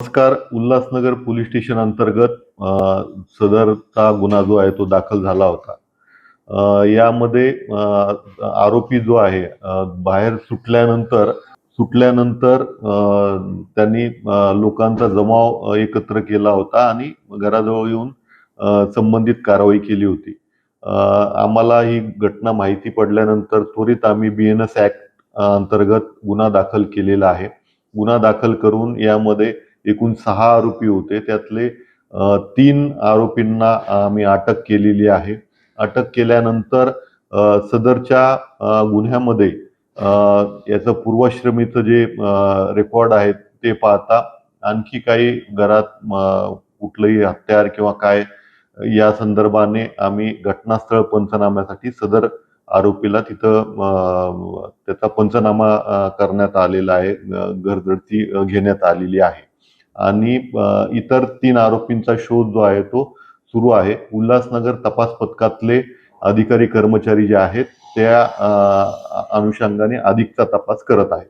नमस्कार. Ulhasnagar police station अंतर्गत सदरचा गुन्हा जो आहे तो दाखल झाला होता. यामध्ये आरोपी जो आहे बाहेर सुटल्यानंतर त्यांनी लोकांचा जमाव एकत्र केला होता आणि घराजवळ येऊन संबंधित कारवाई केली होती. आम्हाला ही घटना माहिती पडल्यानंतर त्वरित आम्ही BNS ऍक्ट अंतर्गत गुन्हा दाखल केलेला आहे. गुन्हा दाखल करून यामध्ये एकूण 6 आरोपी होते. त्यातले 3 आरोपींना आम्ही अटक केलेली आहे. अटक केल्यानंतर सदरच्या गुन्ह्यामध्ये याचं पूर्वाश्रमीचं जे रेकॉर्ड आहेत ते पाहता आणखी काही घरात कुठलंही हत्यार किंवा काय या संदर्भाने आम्ही घटनास्थळ पंचनाम्यासाठी सदर आरोपीला तिथं त्याचा पंचनामा करण्यात आलेला आहे. घरझडती घेण्यात आलेली आहे आणि इतर 3 आरोपींचा शोध जो आहे तो सुरू आहे. उल्हासनगर तपास पथकातले अधिकारी कर्मचारी जे आहेत त्या अनुषंगाने अधिकचा तपास करत आहेत.